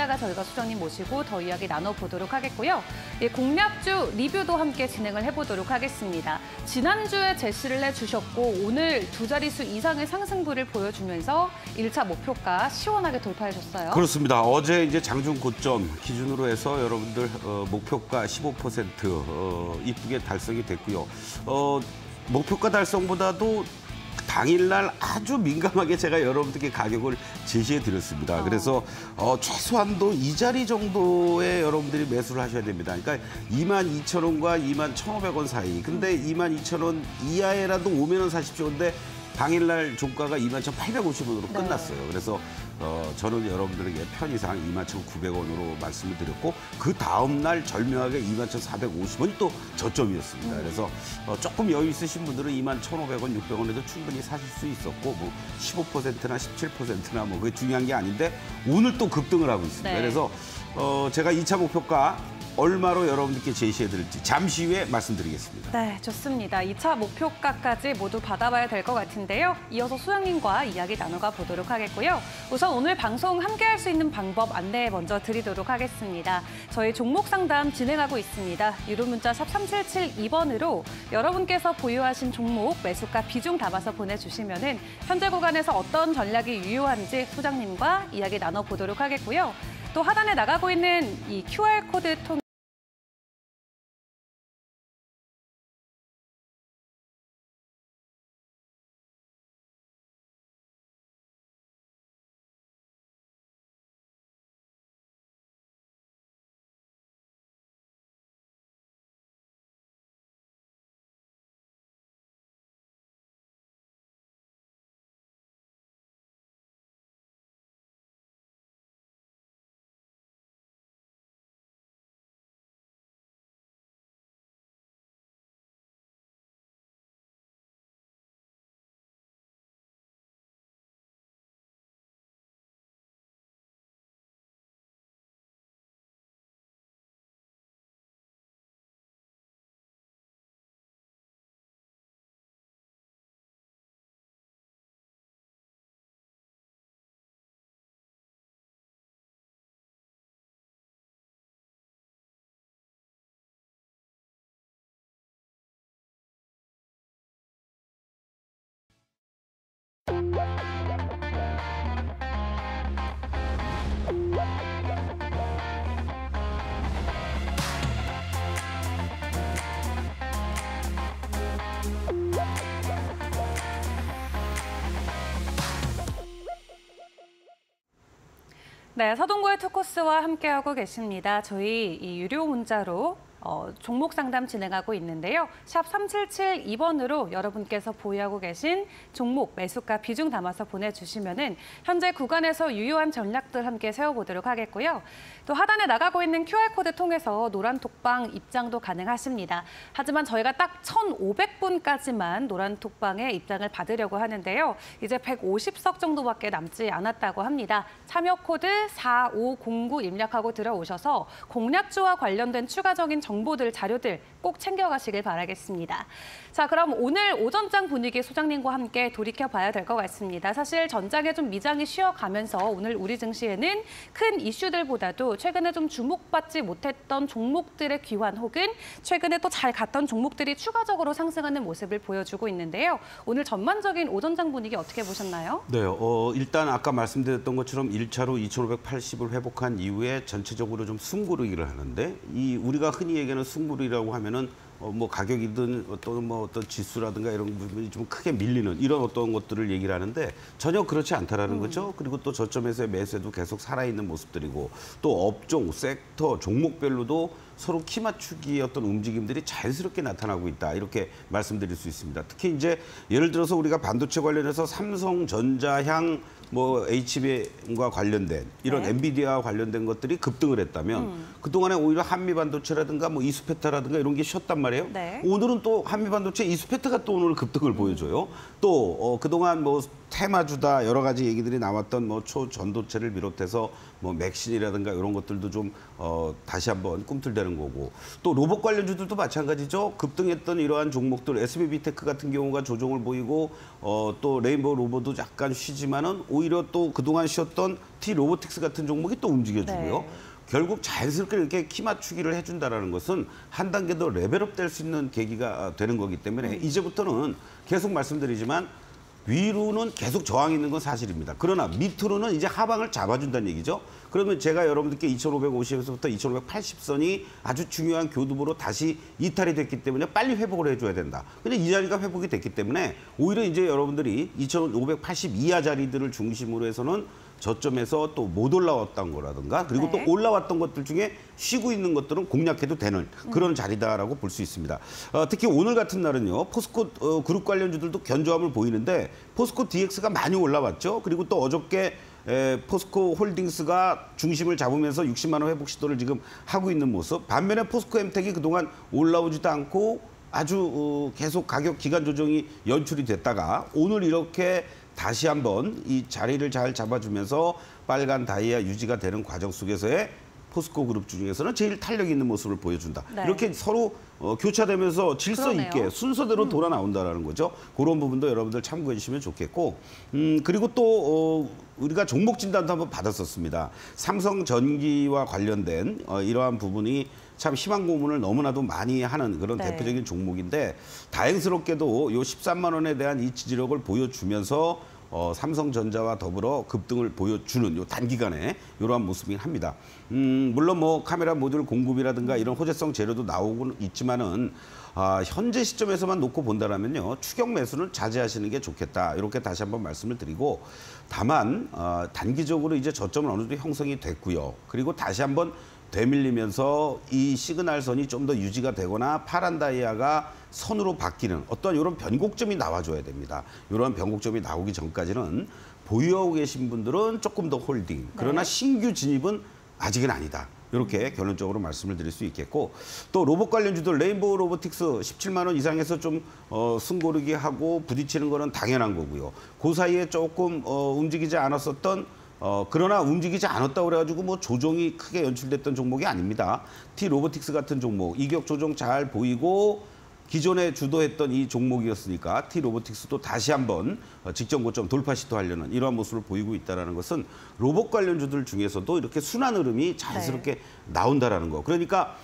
이따가 저희가 소장님 모시고 더 이야기 나눠보도록 하겠고요. 공략주 리뷰도 함께 진행을 해보도록 하겠습니다. 지난주에 제시를 해주셨고 오늘 두 자릿수 이상의 상승부를 보여주면서 1차 목표가 시원하게 돌파하셨어요. 그렇습니다. 어제 이제 장중 고점 기준으로 해서 여러분들 목표가 15% 이쁘게 달성이 됐고요. 목표가 달성보다도 당일날 아주 민감하게 제가 여러분들께 가격을 제시해 드렸습니다. 그래서 최소한도 이 자리 정도에 여러분들이 매수를 하셔야 됩니다. 그러니까 22,000원과 21,500원 사이. 근데 22,000원 이하에라도 오면은 사십시오. 근데 당일날 종가가 21,850원으로 끝났어요. 그래서 저는 여러분들에게 편의상 21,900원으로 말씀을 드렸고 그 다음 날 절묘하게 21,450원이 또 저점이었습니다. 그래서 조금 여유 있으신 분들은 21,500원, 600원에도 충분히 사실 수 있었고 뭐 15%나 17%나 뭐 그게 중요한 게 아닌데 오늘 또 급등을 하고 있습니다. 네. 그래서 제가 2차 목표가 얼마로 여러분들께 제시해드릴지 잠시 후에 말씀드리겠습니다. 네, 좋습니다. 2차 목표가까지 모두 받아봐야 될 것 같은데요. 이어서 소장님과 이야기 나눠가 보도록 하겠고요. 우선 오늘 방송 함께할 수 있는 방법 안내 먼저 드리도록 하겠습니다. 저희 종목 상담 진행하고 있습니다. 유료 문자 샵 3772번으로 여러분께서 보유하신 종목 매수가 비중 담아서 보내주시면은 현재 구간에서 어떤 전략이 유효한지 소장님과 이야기 나눠보도록 하겠고요. 또 하단에 나가고 있는 이 QR코드 통해 네, 서동구의 투코스와 함께하고 계십니다. 저희 이 유료 문자로 종목 상담 진행하고 있는데요. 샵 3772번으로 여러분께서 보유하고 계신 종목 매수가 비중 담아서 보내주시면은 현재 구간에서 유효한 전략들 함께 세워보도록 하겠고요. 또 하단에 나가고 있는 QR코드 통해서 노란톡방 입장도 가능하십니다. 하지만 저희가 딱 1,500분까지만 노란톡방에 입장을 받으려고 하는데요. 이제 150석 정도밖에 남지 않았다고 합니다. 참여 코드 4509 입력하고 들어오셔서 공략주와 관련된 추가적인 정보들, 자료들 꼭 챙겨가시길 바라겠습니다. 자, 그럼 오늘 오전장 분위기 소장님과 함께 돌이켜봐야 될 것 같습니다. 사실 전장에 좀 미장이 쉬어가면서 오늘 우리 증시에는 큰 이슈들보다도 최근에 좀 주목받지 못했던 종목들의 귀환 혹은 최근에 또 잘 갔던 종목들이 추가적으로 상승하는 모습을 보여주고 있는데요. 오늘 전반적인 오전장 분위기 어떻게 보셨나요? 네, 일단 아까 말씀드렸던 것처럼 1차로 2,580을 회복한 이후에 전체적으로 좀 숨고르기를 하는데 우리가 흔히 얘기하는 숨고르기라고 하면은 뭐 가격이든 어떤 지수라든가 이런 부분이 좀 크게 밀리는 이런 어떤 것들을 얘기를 하는데 전혀 그렇지 않다라는 거죠. 그리고 또 저점에서의 매수에도 계속 살아있는 모습들이고 또 업종, 섹터, 종목별로도 서로 키 맞추기의 어떤 움직임들이 자연스럽게 나타나고 있다. 이렇게 말씀드릴 수 있습니다. 특히 이제 예를 들어서 우리가 반도체 관련해서 삼성전자향 뭐 HBM과 관련된 이런 엔비디아와 관련된 것들이 급등을 했다면 그동안에 오히려 한미반도체라든가 뭐 이수페타라든가 이런 게 쉬었단 말이에요. 네. 오늘은 또 한미반도체 이수페타가 또 오늘 급등을 보여줘요. 또 그동안 뭐 테마주다 여러 가지 얘기들이 나왔던 뭐 초전도체를 비롯해서 뭐 맥신이라든가 이런 것들도 좀 다시 한번 꿈틀대는 거고 또 로봇 관련주들도 마찬가지죠. 급등했던 이러한 종목들 SBB테크 같은 경우가 조정을 보이고 또 레인보우 로봇도 약간 쉬지만은 오히려 또 그동안 쉬었던 T-로보틱스 같은 종목이 또 움직여주고요. 네. 결국 자연스럽게 이렇게 키 맞추기를 해준다라는 것은 한 단계 더 레벨업 될 수 있는 계기가 되는 거기 때문에 이제부터는 계속 말씀드리지만 위로는 계속 저항이 있는 건 사실입니다. 그러나 밑으로는 이제 하방을 잡아준다는 얘기죠. 그러면 제가 여러분들께 2550에서부터 2580선이 아주 중요한 교두보로 다시 이탈이 됐기 때문에 빨리 회복을 해줘야 된다. 근데 이 자리가 회복이 됐기 때문에 오히려 이제 여러분들이 2580 이하 자리들을 중심으로 해서는 저점에서 또 못 올라왔던 거라든가 그리고 네. 또 올라왔던 것들 중에 쉬고 있는 것들은 공략해도 되는 그런 자리다라고 볼 수 있습니다. 특히 오늘 같은 날은요. 포스코 그룹 관련주들도 견조함을 보이는데 포스코 DX가 많이 올라왔죠. 그리고 또 어저께 포스코 홀딩스가 중심을 잡으면서 60만 원 회복 시도를 지금 하고 있는 모습. 반면에 포스코 엠텍이 그동안 올라오지도 않고 아주 계속 가격 기간 조정이 연출이 됐다가 오늘 이렇게 다시 한번 이 자리를 잘 잡아주면서 빨간 다이아 유지가 되는 과정 속에서의 포스코 그룹 중에서는 제일 탄력 있는 모습을 보여준다. 네. 이렇게 서로 교차되면서 질서 그러네요. 있게 순서대로 돌아 나온다라는 거죠. 그런 부분도 여러분들 참고해 주시면 좋겠고 그리고 또 우리가 종목 진단도 한번 받았었습니다. 삼성전기와 관련된 이러한 부분이 참 희망 고문을 너무나도 많이 하는 그런 네. 대표적인 종목인데 다행스럽게도 요 13만 원에 대한 이 지지력을 보여주면서 삼성전자와 더불어 급등을 보여주는 요 단기간에 이러한 모습이긴 합니다. 물론 뭐 카메라 모듈 공급이라든가 이런 호재성 재료도 나오고 있지만은 현재 시점에서만 놓고 본다라면요 추격 매수는 자제하시는 게 좋겠다 이렇게 다시 한번 말씀을 드리고 다만 단기적으로 이제 저점은 어느 정도 형성이 됐고요. 그리고 다시 한번 되밀리면서 이 시그널선이 좀 더 유지가 되거나 파란 다이아가 선으로 바뀌는 어떤 이런 변곡점이 나와줘야 됩니다. 이런 변곡점이 나오기 전까지는 보유하고 계신 분들은 조금 더 홀딩. 그러나 네. 신규 진입은 아직은 아니다. 이렇게 결론적으로 말씀을 드릴 수 있겠고 또 로봇 관련주들 레인보우 로보틱스 17만 원 이상에서 좀 숨고르기 하고 부딪히는 거는 당연한 거고요. 그 사이에 조금 움직이지 않았었던 그러나 움직이지 않았다고 그래가지고 뭐 조정이 크게 연출됐던 종목이 아닙니다. T-로보틱스 같은 종목, 이격 조정 잘 보이고 기존에 주도했던 이 종목이었으니까 T-로보틱스도 다시 한번 직전 고점 돌파 시도하려는 이러한 모습을 보이고 있다는 것은 로봇 관련주들 중에서도 이렇게 순환 흐름이 자연스럽게 나온다라는 거. 그러니까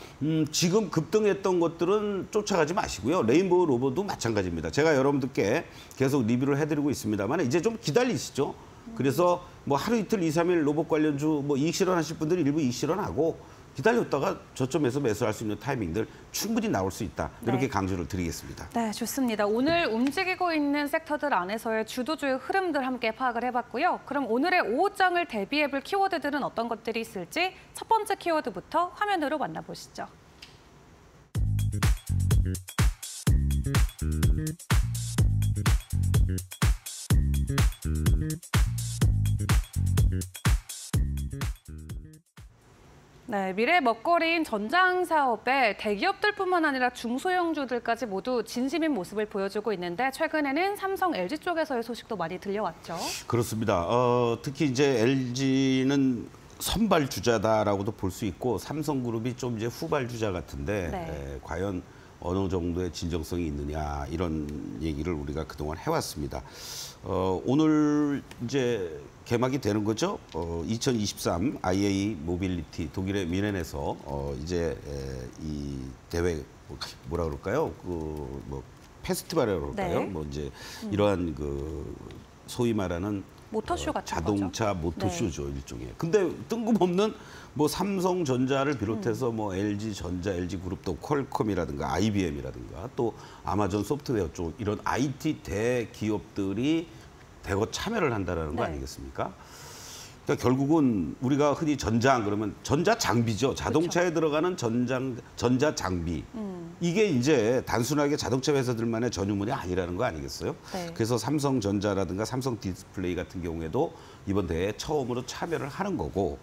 지금 급등했던 것들은 쫓아가지 마시고요. 레인보우 로봇도 마찬가지입니다. 제가 여러분들께 계속 리뷰를 해드리고 있습니다만 이제 좀 기다리시죠. 그래서 뭐 하루 이틀 2, 3일 로봇 관련주 뭐 이익 실현하실 분들은 일부 이익 실현하고 기다렸다가 저점에서 매수할 수 있는 타이밍들 충분히 나올 수 있다. 이렇게 네. 강조를 드리겠습니다. 네, 좋습니다. 오늘 움직이고 있는 섹터들 안에서의 주도주의 흐름들 함께 파악을 해봤고요. 그럼 오늘의 오후장을 대비해볼 키워드들은 어떤 것들이 있을지 첫 번째 키워드부터 화면으로 만나보시죠. 네, 미래 먹거리인 전장 사업에 대기업들뿐만 아니라 중소형주들까지 모두 진심인 모습을 보여주고 있는데 최근에는 삼성, LG 쪽에서의 소식도 많이 들려왔죠. 그렇습니다. 특히 이제 LG는 선발 주자다라고도 볼 수 있고 삼성그룹이 좀 이제 후발 주자 같은데 네. 과연 어느 정도의 진정성이 있느냐 이런 얘기를 우리가 그동안 해왔습니다. 오늘 이제 개막이 되는 거죠. 2023 IA 모빌리티 독일의 뮌헨에서 이제 이 대회 뭐라 그럴까요? 그 뭐 페스티벌이라고 그럴까요? 네. 뭐 이제 이러한 그 소위 말하는 모터쇼 같은 자동차 거죠. 모터쇼죠 일종의. 근데 뜬금없는 뭐 삼성전자를 비롯해서 뭐 LG전자, LG그룹 또 퀄컴이라든가 IBM이라든가 또 아마존 소프트웨어 쪽 이런 IT 대기업들이 대거 참여를 한다라는 거 네. 아니겠습니까? 그러니까 결국은 우리가 흔히 전장 그러면 전자 장비죠. 자동차에 들어가는 전자 장비. 이게 이제 단순하게 자동차 회사들만의 전유물이 아니라는 거 아니겠어요? 네. 그래서 삼성전자라든가 삼성 디스플레이 같은 경우에도 이번 대회에 처음으로 참여를 하는 거고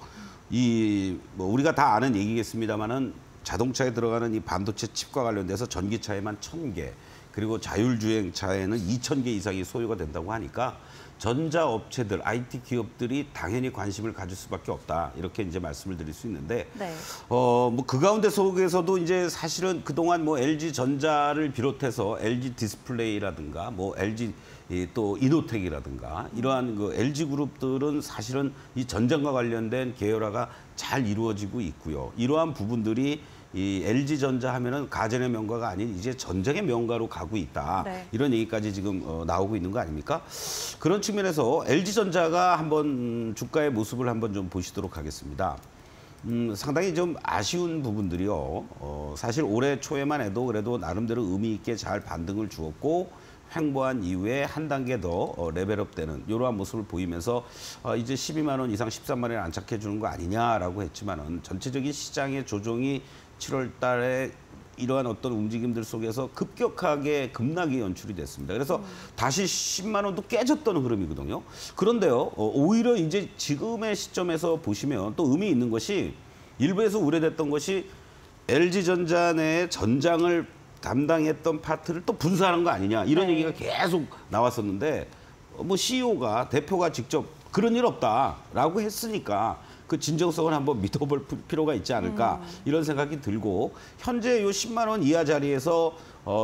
이 뭐 우리가 다 아는 얘기겠습니다만은 자동차에 들어가는 이 반도체 칩과 관련돼서 전기차에만 1,000개 그리고 자율주행차에는 2,000개 이상이 소요가 된다고 하니까 전자업체들, IT 기업들이 당연히 관심을 가질 수밖에 없다. 이렇게 이제 말씀을 드릴 수 있는데, 네. 뭐 그 가운데 속에서도 이제 사실은 그동안 뭐 LG 전자를 비롯해서 LG 디스플레이라든가 뭐 LG 또 이노텍이라든가 이러한 그 LG 그룹들은 사실은 이 전장과 관련된 계열화가 잘 이루어지고 있고요. 이러한 부분들이 이 LG전자 하면은 가전의 명가가 아닌 이제 전쟁의 명가로 가고 있다. 네. 이런 얘기까지 지금 나오고 있는 거 아닙니까? 그런 측면에서 LG전자가 한번 주가의 모습을 한번 좀 보시도록 하겠습니다. 상당히 좀 아쉬운 부분들이요. 사실 올해 초에만 해도 그래도 나름대로 의미 있게 잘 반등을 주었고 횡보한 이후에 한 단계 더 레벨업되는 이러한 모습을 보이면서 이제 12만 원 이상 13만 원에 안착해 주는 거 아니냐라고 했지만은 전체적인 시장의 조정이 7월 달에 이러한 어떤 움직임들 속에서 급격하게 급락이 연출이 됐습니다. 그래서 다시 10만 원도 깨졌던 흐름이거든요. 그런데요, 오히려 이제 지금의 시점에서 보시면 또 의미 있는 것이 일부에서 우려됐던 것이 LG전자 내 전장을 담당했던 파트를 또 분산한 거 아니냐 이런 네. 얘기가 계속 나왔었는데 뭐 CEO가 대표가 직접 그런 일 없다라고 했으니까 그 진정성을 한번 믿어볼 필요가 있지 않을까 이런 생각이 들고 현재 요 10만 원 이하 자리에서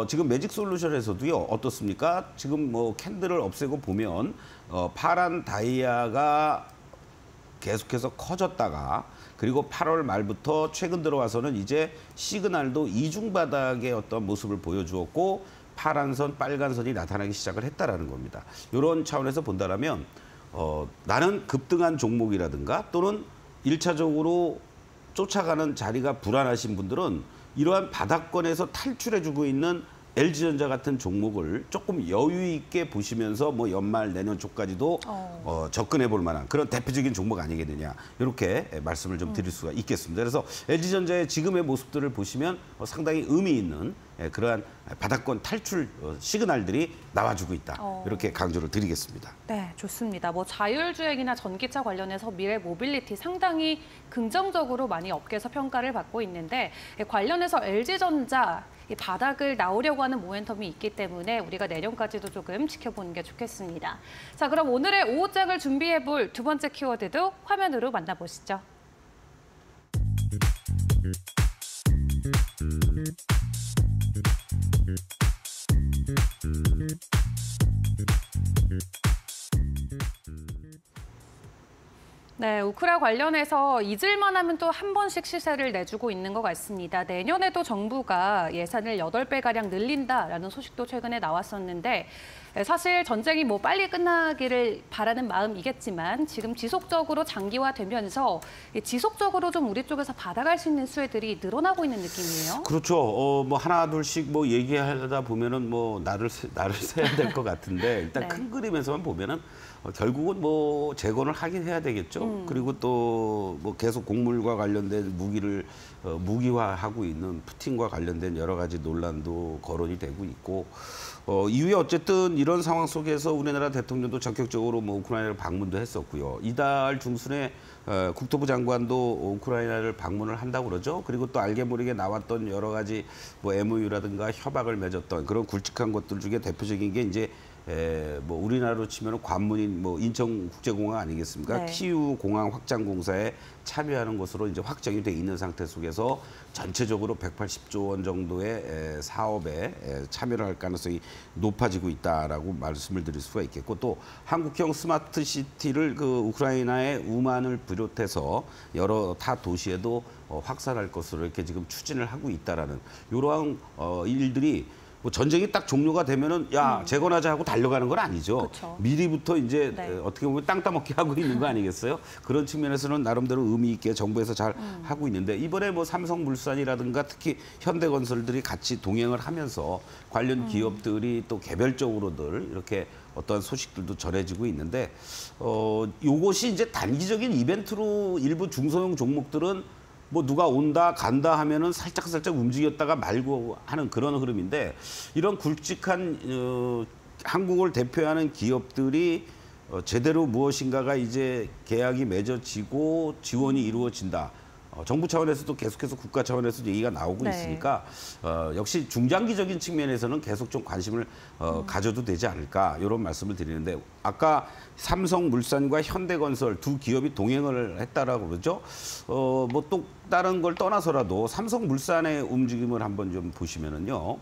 지금 매직솔루션에서도요 어떻습니까? 지금 뭐 캔들을 없애고 보면 파란 다이아가 계속해서 커졌다가 그리고 8월 말부터 최근 들어와서는 이제 시그널도 이중 바닥의 어떤 모습을 보여주었고 파란 선, 빨간 선이 나타나기 시작을 했다라는 겁니다. 이런 차원에서 본다라면 나는 급등한 종목이라든가 또는 1차적으로 쫓아가는 자리가 불안하신 분들은 이러한 바닥권에서 탈출해주고 있는 LG전자 같은 종목을 조금 여유 있게 보시면서 뭐 연말 내년 초까지도 접근해 볼 만한 그런 대표적인 종목 아니겠느냐 이렇게 말씀을 좀 드릴 수가 있겠습니다. 그래서 LG전자의 지금의 모습들을 보시면 상당히 의미 있는 그러한 바닥권 탈출 시그널들이 나와주고 있다. 이렇게 강조를 드리겠습니다. 네, 좋습니다. 뭐 자율주행이나 전기차 관련해서 미래 모빌리티 상당히 긍정적으로 많이 업계에서 평가를 받고 있는데 관련해서 LG전자 이 바닥을 나오려고 하는 모멘텀이 있기 때문에 우리가 내년까지도 조금 지켜보는 게 좋겠습니다. 자, 그럼 오늘의 오후장을 준비해볼 두 번째 키워드도 화면으로 만나보시죠. 네, 우크라 관련해서 잊을만 하면 또 한 번씩 시세를 내주고 있는 것 같습니다. 내년에도 정부가 예산을 8배가량 늘린다라는 소식도 최근에 나왔었는데 사실 전쟁이 뭐 빨리 끝나기를 바라는 마음이겠지만 지금 지속적으로 장기화되면서 지속적으로 좀 우리 쪽에서 받아갈 수 있는 수혜들이 늘어나고 있는 느낌이에요. 그렇죠. 뭐 하나 둘씩 뭐 얘기하다 보면은 뭐 나를 세야 될 것 같은데 일단 네. 큰 그림에서만 보면은 결국은 뭐 재건을 하긴 해야 되겠죠. 그리고 또 뭐 계속 곡물과 관련된 무기를 무기화하고 있는 푸틴과 관련된 여러 가지 논란도 거론이 되고 있고 이후에 어쨌든 이런 상황 속에서 우리나라 대통령도 적극적으로 뭐 우크라이나를 방문도 했었고요. 이달 중순에 국토부 장관도 우크라이나를 방문을 한다고 그러죠. 그리고 또 알게 모르게 나왔던 여러 가지 뭐 MOU라든가 협약을 맺었던 그런 굵직한 것들 중에 대표적인 게 이제 뭐 우리나라로 치면 관문인 뭐 인천국제공항 아니겠습니까? 네. 키우 공항 확장 공사에 참여하는 것으로 이제 확정이 돼 있는 상태 속에서 전체적으로 180조 원 정도의 사업에 참여를 할 가능성이 높아지고 있다라고 말씀을 드릴 수가 있겠고 또 한국형 스마트 시티를 그 우크라이나의 우만을 비롯해서 여러 타 도시에도 확산할 것으로 이렇게 지금 추진을 하고 있다라는 이러한 일들이 뭐 전쟁이 딱 종료가 되면은 야 재건하자 하고 달려가는 건 아니죠. 그쵸. 미리부터 이제 네. 어떻게 보면 땅 따먹기 하고 있는 거 아니겠어요? 그런 측면에서는 나름대로 의미 있게 정부에서 잘 하고 있는데 이번에 뭐 삼성물산이라든가 특히 현대건설들이 같이 동행을 하면서 관련 기업들이 또 개별적으로들 이렇게 어떠한 소식들도 전해지고 있는데 요것이 이제 단기적인 이벤트로 일부 중소형 종목들은 뭐 누가 온다 간다 하면은 살짝 움직였다가 말고 하는 그런 흐름인데 이런 굵직한 한국을 대표하는 기업들이 제대로 무엇인가가 이제 계약이 맺어지고 지원이 이루어진다. 정부 차원에서도 계속해서 국가 차원에서도 얘기가 나오고 네. 있으니까 역시 중장기적인 측면에서는 계속 좀 관심을 가져도 되지 않을까 이런 말씀을 드리는데 아까 삼성물산과 현대건설 두 기업이 동행을 했다라고 그러죠. 뭐 또 다른 걸 떠나서라도 삼성물산의 움직임을 한번 좀 보시면은요.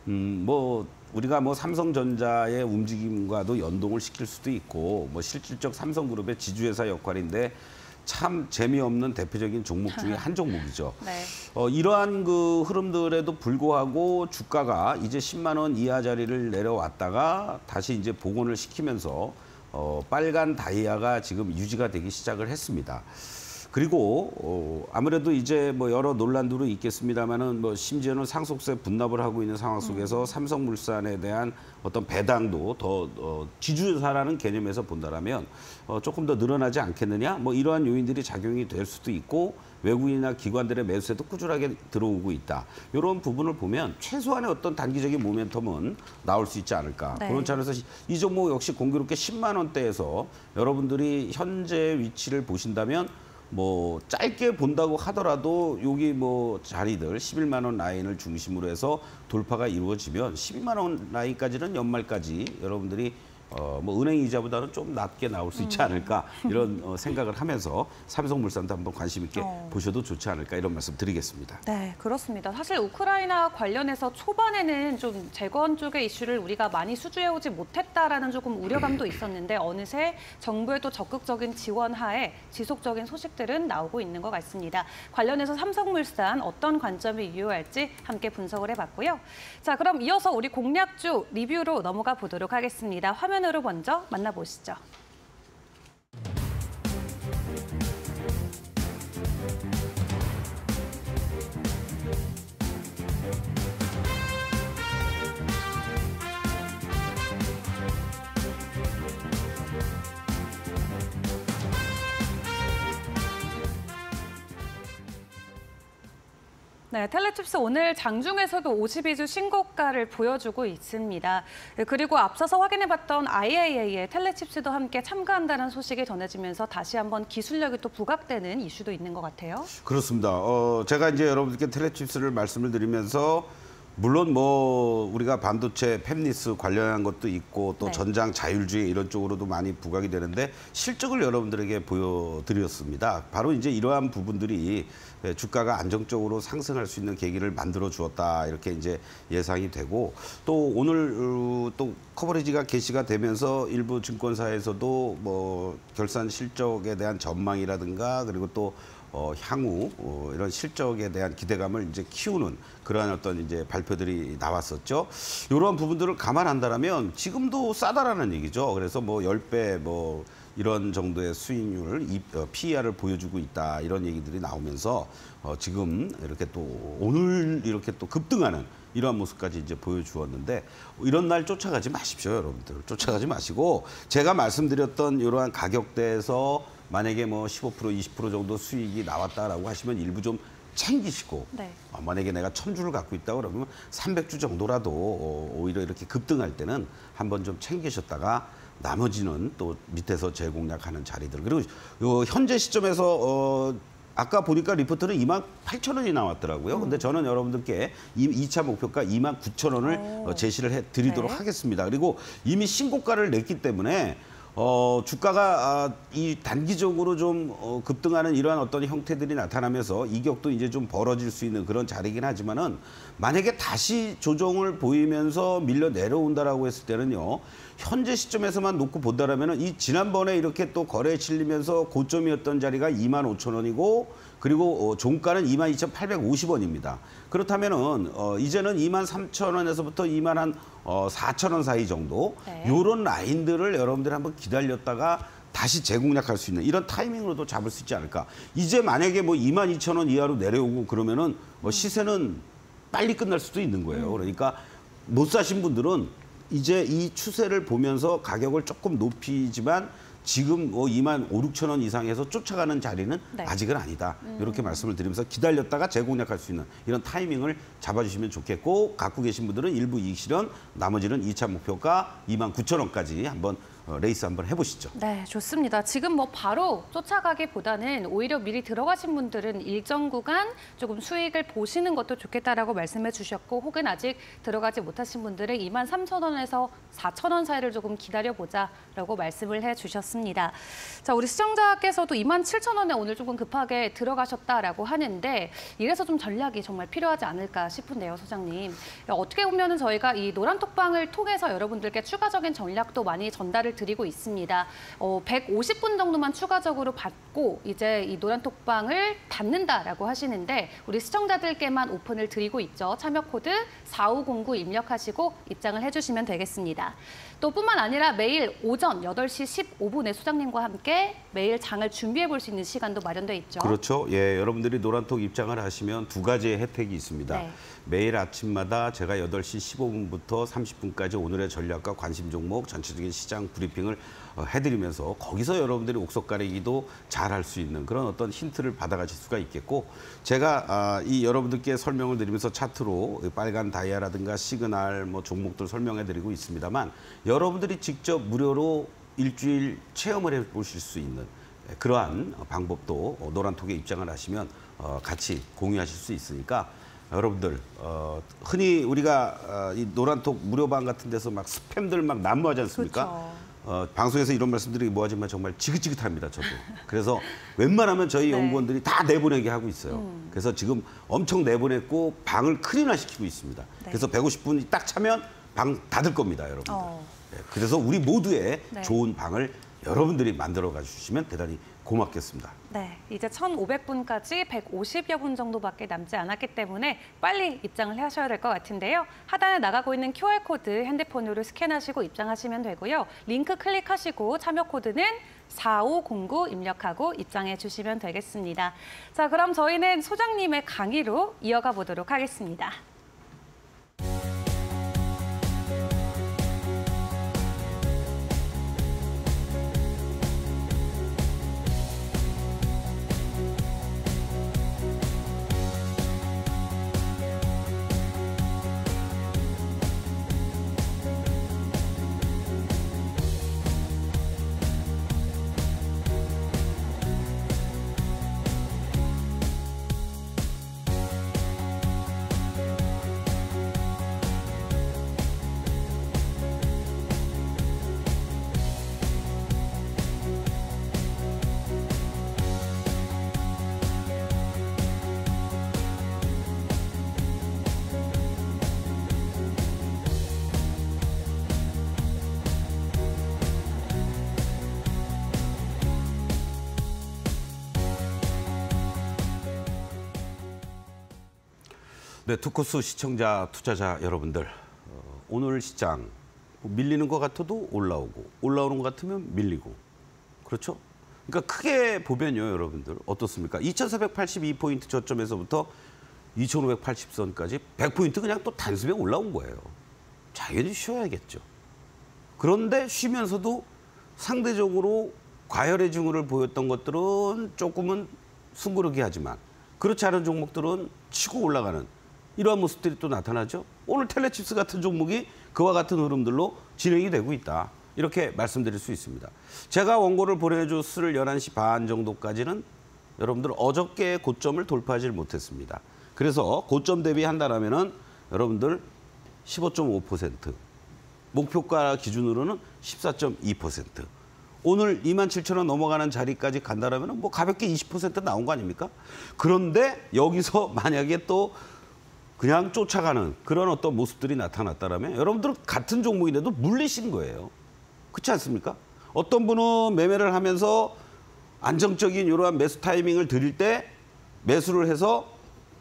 뭐 우리가 뭐 삼성전자의 움직임과도 연동을 시킬 수도 있고 뭐 실질적 삼성그룹의 지주회사 역할인데 참 재미없는 대표적인 종목 중에 한 종목이죠. 네. 이러한 그 흐름들에도 불구하고 주가가 이제 10만 원 이하 자리를 내려왔다가 다시 이제 복원을 시키면서 빨간 다이아가 지금 유지가 되기 시작을 했습니다. 그리고 아무래도 이제 뭐 여러 논란들은 있겠습니다만은 뭐 심지어는 상속세 분납을 하고 있는 상황 속에서 삼성물산에 대한 어떤 배당도 더 지주사라는 개념에서 본다라면 조금 더 늘어나지 않겠느냐 뭐 이러한 요인들이 작용이 될 수도 있고 외국인이나 기관들의 매수세도 꾸준하게 들어오고 있다. 이런 부분을 보면 최소한의 어떤 단기적인 모멘텀은 나올 수 있지 않을까. 네. 그런 차원에서 이 종목 역시 공교롭게 10만 원대에서 여러분들이 현재 위치를 보신다면 뭐 짧게 본다고 하더라도 여기 뭐 자리들 11만 원 라인을 중심으로 해서 돌파가 이루어지면 12만 원 라인까지는 연말까지 여러분들이 뭐 은행 이자보다는 좀 낮게 나올 수 있지 않을까 이런 생각을 하면서 삼성물산도 한번 관심 있게 보셔도 좋지 않을까 이런 말씀 드리겠습니다. 네, 그렇습니다. 사실 우크라이나 관련해서 초반에는 좀 재건 쪽의 이슈를 우리가 많이 수주해오지 못했다라는 조금 우려감도 있었는데 어느새 정부의 또 적극적인 지원 하에 지속적인 소식들은 나오고 있는 것 같습니다. 관련해서 삼성물산 어떤 관점이 유효할지 함께 분석을 해봤고요. 자, 그럼 이어서 우리 공략주 리뷰로 넘어가 보도록 하겠습니다. 화면으로 먼저 만나보시죠. 네, 텔레칩스 오늘 장중에서도 52주 신고가를 보여주고 있습니다. 그리고 앞서서 확인해봤던 IAA에 텔레칩스도 함께 참가한다는 소식이 전해지면서 다시 한번 기술력이 또 부각되는 이슈도 있는 것 같아요. 그렇습니다. 제가 이제 여러분들께 텔레칩스를 말씀을 드리면서 물론 뭐 우리가 반도체 팹리스 관련한 것도 있고 또 네. 전장 자율주의 이런 쪽으로도 많이 부각이 되는데 실적을 여러분들에게 보여드렸습니다. 바로 이제 이러한 부분들이 주가가 안정적으로 상승할 수 있는 계기를 만들어 주었다 이렇게 이제 예상이 되고 또 오늘 또 커버리지가 개시가 되면서 일부 증권사에서도 뭐 결산 실적에 대한 전망이라든가 그리고 또 향후 이런 실적에 대한 기대감을 이제 키우는 그러한 어떤 이제 발표들이 나왔었죠. 이러한 부분들을 감안한다라면 지금도 싸다라는 얘기죠. 그래서 뭐 10배 뭐 이런 정도의 수익률을 PER을 보여주고 있다 이런 얘기들이 나오면서 지금 이렇게 또 오늘 이렇게 또 급등하는 이러한 모습까지 이제 보여주었는데 이런 날 쫓아가지 마십시오, 여러분들. 쫓아가지 마시고 제가 말씀드렸던 이러한 가격대에서 만약에 뭐 15% 20% 정도 수익이 나왔다라고 하시면 일부 좀 챙기시고 네. 만약에 내가 1000주를 갖고 있다 그러면 300주 정도라도 오히려 이렇게 급등할 때는 한번 좀 챙기셨다가 나머지는 또 밑에서 재공략하는 자리들. 그리고 현재 시점에서 아까 보니까 리포트는 28,000원이 나왔더라고요. 근데 저는 여러분들께 2차 목표가 29,000원을 제시를 해드리도록 네. 하겠습니다. 그리고 이미 신고가를 냈기 때문에 주가가 이 단기적으로 좀 급등하는 이러한 어떤 형태들이 나타나면서 이격도 이제 좀 벌어질 수 있는 그런 자리긴 하지만은 만약에 다시 조정을 보이면서 밀려 내려온다라고 했을 때는요. 현재 시점에서만 놓고 본다라면은 이 지난번에 이렇게 또 거래에 실리면서 고점이었던 자리가 25,000원이고 그리고 종가는 22,850원입니다. 그렇다면은 이제는 23,000원에서부터 24,000원 사이 정도 네. 이런 라인들을 여러분들이 한번 기다렸다가 다시 재공략할 수 있는 이런 타이밍으로도 잡을 수 있지 않을까. 이제 만약에 뭐 22,000원 이하로 내려오고 그러면은 시세는 빨리 끝날 수도 있는 거예요. 그러니까 못 사신 분들은 이제 이 추세를 보면서 가격을 조금 높이지만 지금 25,000~26,000원 이상에서 쫓아가는 자리는 네. 아직은 아니다. 이렇게 말씀을 드리면서 기다렸다가 재공략할 수 있는 이런 타이밍을 잡아주시면 좋겠고 갖고 계신 분들은 일부 이익 실현, 나머지는 2차 목표가 29,000원까지 한번 레이스 한번 해보시죠. 네, 좋습니다. 지금 뭐 바로 쫓아가기보다는 오히려 미리 들어가신 분들은 일정 구간 조금 수익을 보시는 것도 좋겠다라고 말씀해 주셨고, 혹은 아직 들어가지 못하신 분들은 23,000원에서 4,000원 사이를 조금 기다려보자라고 말씀을 해주셨습니다. 자, 우리 시청자께서도 27,000원에 오늘 조금 급하게 들어가셨다라고 하는데, 이래서 좀 전략이 정말 필요하지 않을까 싶은데요, 소장님. 어떻게 보면은 저희가 이 노란톡방을 통해서 여러분들께 추가적인 전략도 많이 전달을 드리고 있습니다. 150분 정도만 추가적으로 받고 이제 이 노란톡방을 닫는다라고 하시는데, 우리 시청자들께만 오픈을 드리고 있죠. 참여 코드 4509 입력하시고 입장을 해주시면 되겠습니다. 또 뿐만 아니라 매일 오전 8시 15분에 소장님과 함께 매일 장을 준비해 볼 수 있는 시간도 마련돼 있죠. 그렇죠. 예, 여러분들이 노란톡 입장을 하시면 두 가지의 혜택이 있습니다. 네. 매일 아침마다 제가 8시 15분부터 30분까지 오늘의 전략과 관심 종목, 전체적인 시장 브리핑을 해드리면서 거기서 여러분들이 옥석 가리기도 잘 할 수 있는 그런 어떤 힌트를 받아가실 수가 있겠고, 제가 이 여러분들께 설명을 드리면서 차트로 빨간 다이아라든가 시그널 뭐 종목들 설명해드리고 있습니다만, 여러분들이 직접 무료로 일주일 체험을 해보실 수 있는 그러한 방법도 노란톡에 입장을 하시면 같이 공유하실 수 있으니까, 여러분들 흔히 우리가 이 노란톡 무료방 같은 데서 막 스팸들 막 난무하지 않습니까? 그렇죠. 방송에서 이런 말씀드리기 뭐하지만 정말 지긋지긋합니다, 저도. 그래서 웬만하면 저희 네. 연구원들이 다 내보내게 하고 있어요. 그래서 지금 엄청 내보냈고 방을 클린화 시키고 있습니다. 네. 그래서 150분이 딱 차면 방 닫을 겁니다, 여러분들. 네, 그래서 우리 모두의 네. 좋은 방을 여러분들이 만들어가 주시면 대단히 고맙겠습니다. 네, 이제 1,500분까지 150여 분 정도밖에 남지 않았기 때문에 빨리 입장을 하셔야 될 것 같은데요. 하단에 나가고 있는 QR코드 핸드폰으로 스캔하시고 입장하시면 되고요. 링크 클릭하시고 참여 코드는 4509 입력하고 입장해 주시면 되겠습니다. 자, 그럼 저희는 소장님의 강의로 이어가 보도록 하겠습니다. 네, 투코스 시청자, 투자자 여러분들, 오늘 시장 밀리는 것 같아도 올라오고 올라오는 것 같으면 밀리고, 그렇죠? 그러니까 크게 보면요, 여러분들 어떻습니까? 2,482포인트 저점에서부터 2,580선까지 100포인트 그냥 또 단숨에 올라온 거예요. 당연히 쉬어야겠죠. 그런데 쉬면서도 상대적으로 과열의 징후를 보였던 것들은 조금은 숨고르기 하지만, 그렇지 않은 종목들은 치고 올라가는 이러한 모습들이 또 나타나죠. 오늘 텔레칩스 같은 종목이 그와 같은 흐름들로 진행이 되고 있다, 이렇게 말씀드릴 수 있습니다. 제가 원고를 보내줬을 11시 반 정도까지는 여러분들 어저께 고점을 돌파하지 못했습니다. 그래서 고점 대비한다라면은 여러분들 15.5%, 목표가 기준으로는 14.2%. 오늘 27,000원 넘어가는 자리까지 간다라면 뭐 가볍게 20% 나온 거 아닙니까? 그런데 여기서 만약에 또 그냥 쫓아가는 그런 어떤 모습들이 나타났다라면 여러분들은 같은 종목인데도 물리신 거예요. 그렇지 않습니까? 어떤 분은 매매를 하면서 안정적인 이러한 매수 타이밍을 드릴 때 매수를 해서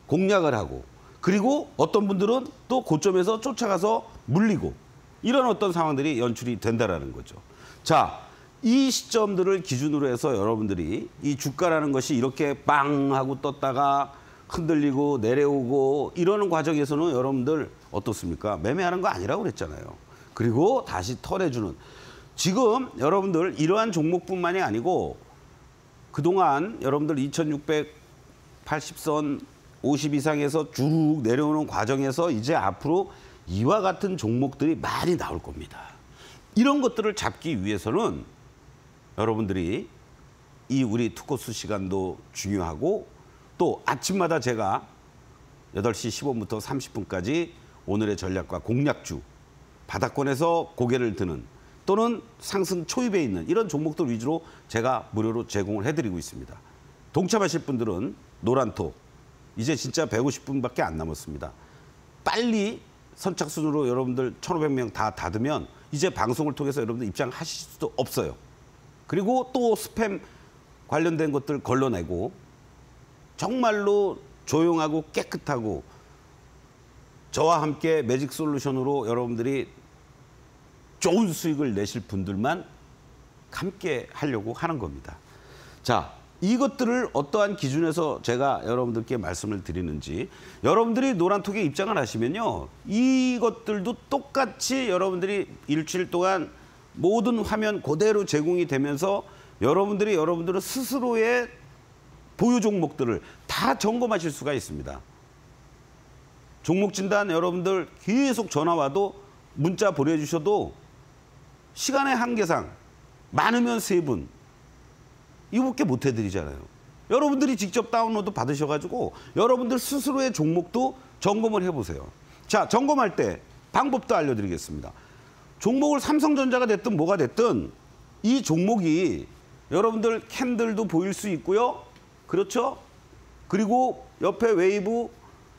공략을 하고, 그리고 어떤 분들은 또 고점에서 쫓아가서 물리고, 이런 어떤 상황들이 연출이 된다라는 거죠. 자, 이 시점들을 기준으로 해서 여러분들이 이 주가라는 것이 이렇게 빵 하고 떴다가 흔들리고 내려오고 이러는 과정에서는 여러분들 어떻습니까? 매매하는 거 아니라고 그랬잖아요. 그리고 다시 털어주는, 지금 여러분들 이러한 종목뿐만이 아니고 그동안 여러분들 2680선 50 이상에서 쭉 내려오는 과정에서 이제 앞으로 이와 같은 종목들이 많이 나올 겁니다. 이런 것들을 잡기 위해서는 여러분들이 이 우리 투코스 시간도 중요하고 또 아침마다 제가 8시 15분부터 30분까지 오늘의 전략과 공략주, 바닥권에서 고개를 드는 또는 상승 초입에 있는 이런 종목들 위주로 제가 무료로 제공을 해드리고 있습니다. 동참하실 분들은 노란톡, 이제 진짜 150분밖에 안 남았습니다. 빨리 선착순으로 여러분들 1,500명 다 닫으면 이제 방송을 통해서 여러분들 입장하실 수도 없어요. 그리고 또 스팸 관련된 것들 걸러내고 정말로 조용하고 깨끗하고 저와 함께 매직 솔루션으로 여러분들이 좋은 수익을 내실 분들만 함께 하려고 하는 겁니다. 자, 이것들을 어떠한 기준에서 제가 여러분들께 말씀을 드리는지 여러분들이 노란톡에 입장을 하시면요. 이것들도 똑같이 여러분들이 일주일 동안 모든 화면 그대로 제공이 되면서 여러분들은 스스로의 보유 종목들을 다 점검하실 수가 있습니다. 종목 진단 여러분들 계속 전화 와도 문자 보내주셔도 시간의 한계상 많으면 3분 이거밖에 못 해드리잖아요. 여러분들이 직접 다운로드 받으셔가지고 여러분들 스스로의 종목도 점검을 해보세요. 자, 점검할 때 방법도 알려드리겠습니다. 종목을 삼성전자가 됐든 뭐가 됐든 이 종목이 여러분들 캔들도 보일 수 있고요. 그렇죠? 그리고 옆에 웨이브,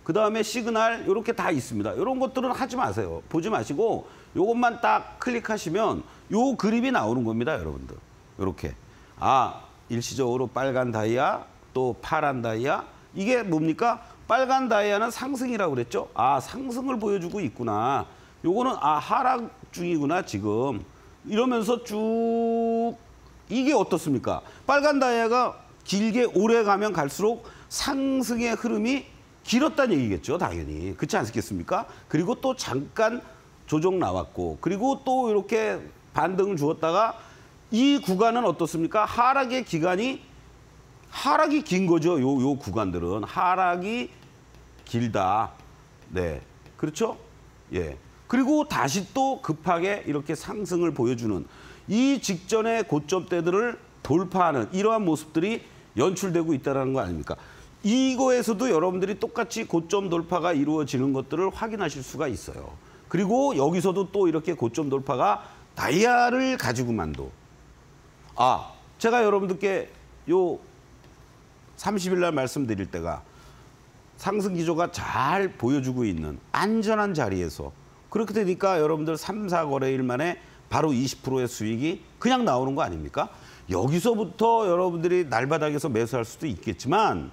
그 다음에 시그널 이렇게 다 있습니다. 이런 것들은 하지 마세요. 보지 마시고 이것만 딱 클릭하시면 요 그림이 나오는 겁니다. 여러분들. 이렇게. 아, 일시적으로 빨간 다이아, 또 파란 다이아. 이게 뭡니까? 빨간 다이아는 상승이라고 그랬죠? 아, 상승을 보여주고 있구나. 요거는 아, 하락 중이구나, 지금. 이러면서 쭉 이게 어떻습니까? 빨간 다이아가 길게 오래 가면 갈수록 상승의 흐름이 길었다는 얘기겠죠, 당연히. 그렇지 않겠습니까? 그리고 또 잠깐 조정 나왔고, 그리고 또 이렇게 반등을 주었다가 이 구간은 어떻습니까? 하락의 기간이 하락이 긴 거죠. 요 구간들은 하락이 길다. 네, 그렇죠? 예. 그리고 다시 또 급하게 이렇게 상승을 보여주는 이 직전의 고점대들을 돌파하는 이러한 모습들이 연출되고 있다는 거 아닙니까? 이거에서도 여러분들이 똑같이 고점 돌파가 이루어지는 것들을 확인하실 수가 있어요. 그리고 여기서도 또 이렇게 고점 돌파가 다이아를 가지고만도 아, 제가 여러분들께 요 30일 날 말씀드릴 때가 상승 기조가 잘 보여주고 있는 안전한 자리에서 그렇게 되니까 여러분들 3, 4거래일 만에 바로 20%의 수익이 그냥 나오는 거 아닙니까? 여기서부터 여러분들이 날바닥에서 매수할 수도 있겠지만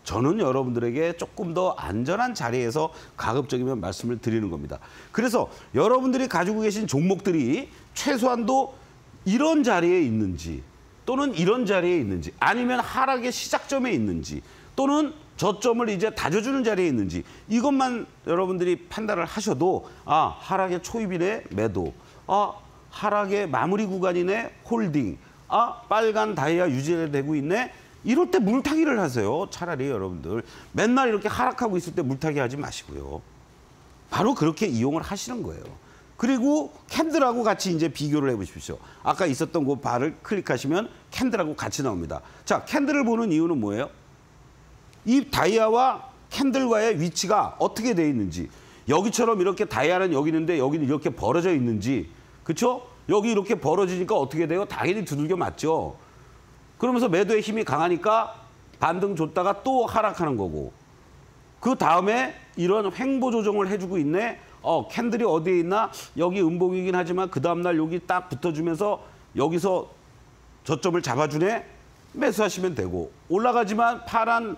저는 여러분들에게 조금 더 안전한 자리에서 가급적이면 말씀을 드리는 겁니다. 그래서 여러분들이 가지고 계신 종목들이 최소한도 이런 자리에 있는지 또는 이런 자리에 있는지 아니면 하락의 시작점에 있는지 또는 저점을 이제 다져주는 자리에 있는지 이것만 여러분들이 판단을 하셔도 아, 하락의 초입이네 매도, 아, 하락의 마무리 구간이네 홀딩, 아, 빨간 다이아 유지되고 있네 이럴 때 물타기를 하세요. 차라리 여러분들 맨날 이렇게 하락하고 있을 때 물타기 하지 마시고요. 바로 그렇게 이용을 하시는 거예요. 그리고 캔들하고 같이 이제 비교를 해보십시오. 아까 있었던 그 바를 클릭하시면 캔들하고 같이 나옵니다. 자, 캔들을 보는 이유는 뭐예요? 이 다이아와 캔들과의 위치가 어떻게 돼 있는지, 여기처럼 이렇게 다이아는 여기 있는데 여기는 이렇게 벌어져 있는지, 그렇죠? 여기 이렇게 벌어지니까 어떻게 돼요? 당연히 두들겨 맞죠. 그러면서 매도의 힘이 강하니까 반등 줬다가 또 하락하는 거고, 그 다음에 이런 횡보 조정을 해주고 있네. 캔들이 어디에 있나? 여기 음봉이긴 하지만 그 다음날 여기 딱 붙어주면서 여기서 저점을 잡아주네. 매수하시면 되고, 올라가지만 파란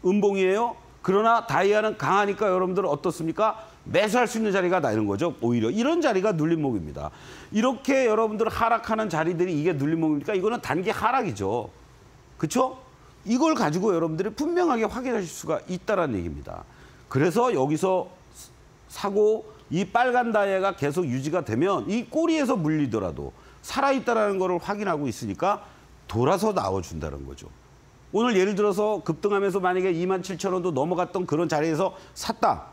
음봉이에요. 그러나 다이아는 강하니까 여러분들은 어떻습니까? 매수할 수 있는 자리가 나는 거죠. 오히려 이런 자리가 눌림목입니다. 이렇게 여러분들 하락하는 자리들이 이게 눌림목입니까? 이거는 단기 하락이죠. 그렇죠? 이걸 가지고 여러분들이 분명하게 확인하실 수가 있다는 얘기입니다. 그래서 여기서 사고 이 빨간 다이아가 계속 유지가 되면 이 꼬리에서 물리더라도 살아있다는 거를 확인하고 있으니까 돌아서 나와준다는 거죠. 오늘 예를 들어서 급등하면서 만약에 27,000원도 넘어갔던 그런 자리에서 샀다.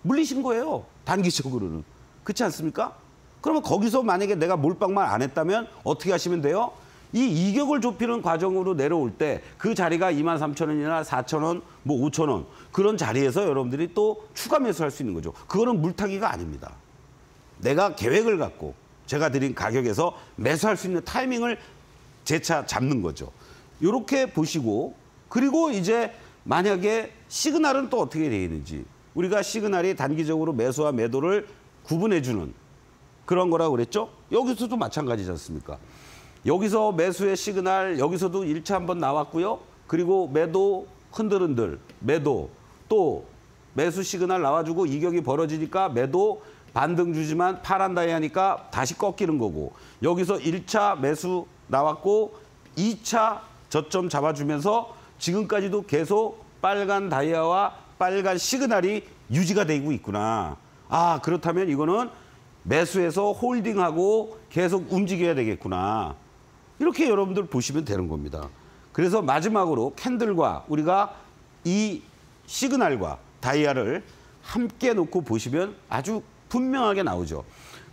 물리신 거예요. 단기적으로는. 그렇지 않습니까? 그러면 거기서 만약에 내가 몰빵만 안 했다면 어떻게 하시면 돼요? 이 이격을 좁히는 과정으로 내려올 때 그 자리가 23,000원이나 4,000원, 뭐 5,000원 그런 자리에서 여러분들이 또 추가 매수할 수 있는 거죠. 그거는 물타기가 아닙니다. 내가 계획을 갖고 제가 드린 가격에서 매수할 수 있는 타이밍을 재차 잡는 거죠. 이렇게 보시고 그리고 이제 만약에 시그널은 또 어떻게 되어 있는지 우리가 시그널이 단기적으로 매수와 매도를 구분해주는 그런 거라고 그랬죠? 여기서도 마찬가지지 않습니까? 여기서 매수의 시그널 여기서도 1차 한번 나왔고요. 그리고 매도 흔들흔들 매도 또 매수 시그널 나와주고 이격이 벌어지니까 매도 반등 주지만 파란다이 하니까 다시 꺾이는 거고 여기서 1차 매수 나왔고 2차 저점 잡아주면서 지금까지도 계속 빨간 다이아와 빨간 시그널이 유지가 되고 있구나. 아 그렇다면 이거는 매수해서 홀딩하고 계속 움직여야 되겠구나. 이렇게 여러분들 보시면 되는 겁니다. 그래서 마지막으로 캔들과 우리가 이 시그널과 다이아를 함께 놓고 보시면 아주 분명하게 나오죠.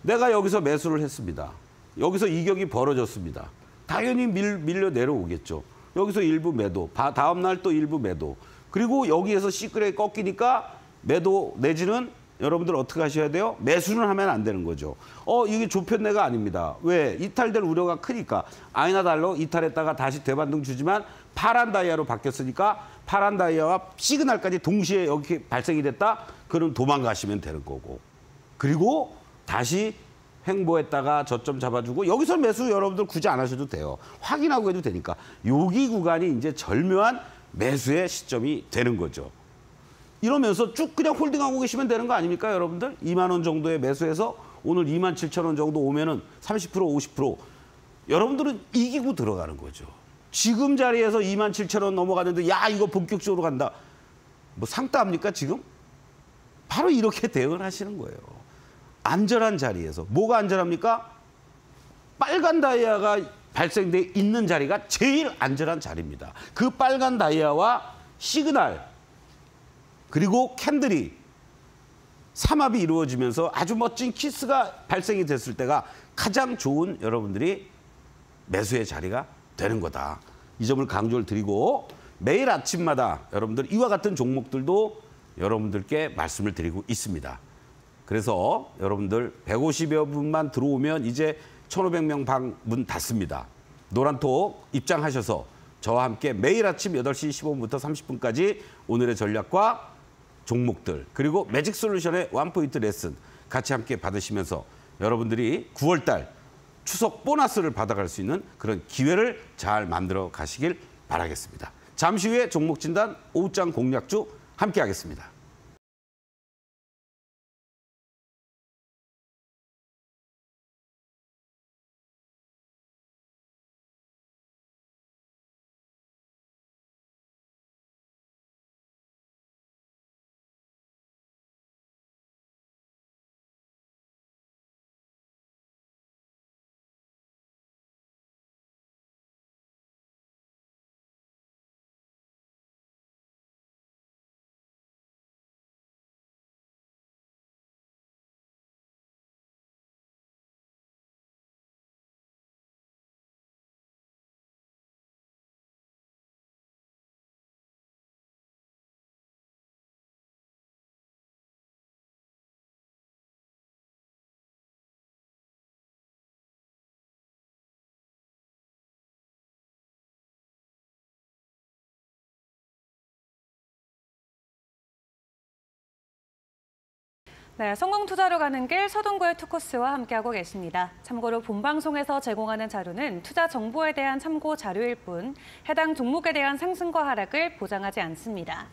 내가 여기서 매수를 했습니다. 여기서 이격이 벌어졌습니다. 당연히 밀려 내려오겠죠. 여기서 일부 매도, 다음 날 또 일부 매도. 그리고 여기에서 시크릿 꺾이니까 매도 내지는 여러분들 어떻게 하셔야 돼요? 매수는 하면 안 되는 거죠. 이게 좁혔네가 아닙니다. 왜? 이탈될 우려가 크니까. 아이나 달러 이탈했다가 다시 대반등 주지만 파란 다이아로 바뀌었으니까 파란 다이아와 시그널까지 동시에 여기 발생이 됐다? 그럼 도망가시면 되는 거고. 그리고 다시 횡보했다가 저점 잡아주고 여기서 매수 여러분들 굳이 안 하셔도 돼요. 확인하고 해도 되니까. 여기 구간이 이제 절묘한 매수의 시점이 되는 거죠. 이러면서 쭉 그냥 홀딩하고 계시면 되는 거 아닙니까, 여러분들? 2만 원 정도에 매수해서 오늘 27,000원 정도 오면은 30%, 50% 여러분들은 이기고 들어가는 거죠. 지금 자리에서 27,000원 넘어가는데 야, 이거 본격적으로 간다. 뭐 상따합니까, 지금? 바로 이렇게 대응을 하시는 거예요. 안전한 자리에서. 뭐가 안전합니까? 빨간 다이아가 발생돼 있는 자리가 제일 안전한 자리입니다. 그 빨간 다이아와 시그널 그리고 캔들이 삼합이 이루어지면서 아주 멋진 키스가 발생이 됐을 때가 가장 좋은 여러분들이 매수의 자리가 되는 거다. 이 점을 강조를 드리고 매일 아침마다 여러분들 이와 같은 종목들도 여러분들께 말씀을 드리고 있습니다. 그래서 여러분들 150여 분만 들어오면 이제 1,500명 방 문 닫습니다. 노란톡 입장하셔서 저와 함께 매일 아침 8시 15분부터 30분까지 오늘의 전략과 종목들 그리고 매직솔루션의 원포인트 레슨 같이 함께 받으시면서 여러분들이 9월달 추석 보너스를 받아갈 수 있는 그런 기회를 잘 만들어 가시길 바라겠습니다. 잠시 후에 종목 진단 오후장 공략주 함께 하겠습니다. 네, 성공 투자로 가는 길 서동구의 투코스와 함께하고 계십니다. 참고로 본방송에서 제공하는 자료는 투자 정보에 대한 참고 자료일 뿐 해당 종목에 대한 상승과 하락을 보장하지 않습니다.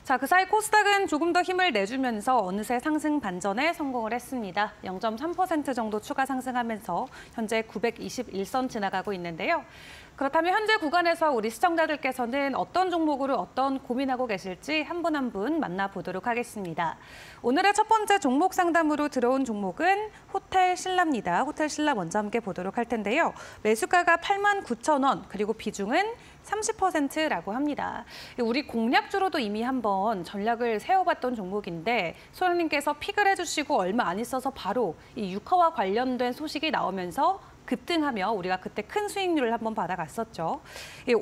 자, 그 사이 코스닥은 조금 더 힘을 내주면서 어느새 상승 반전에 성공을 했습니다. 0.3% 정도 추가 상승하면서 현재 921선 지나가고 있는데요. 그렇다면 현재 구간에서 우리 시청자들께서는 어떤 종목으로 어떤 고민하고 계실지 한 분 한 분 만나보도록 하겠습니다. 오늘의 첫 번째 종목 상담으로 들어온 종목은 호텔 신라입니다. 호텔 신라 먼저 함께 보도록 할 텐데요. 매수가가 89,000원, 그리고 비중은 30%라고 합니다. 우리 공략주로도 이미 한번 전략을 세워봤던 종목인데 소장님께서 픽을 해주시고 얼마 안 있어서 바로 이 유가와 관련된 소식이 나오면서 급등하며 우리가 그때 큰 수익률을 한번 받아갔었죠.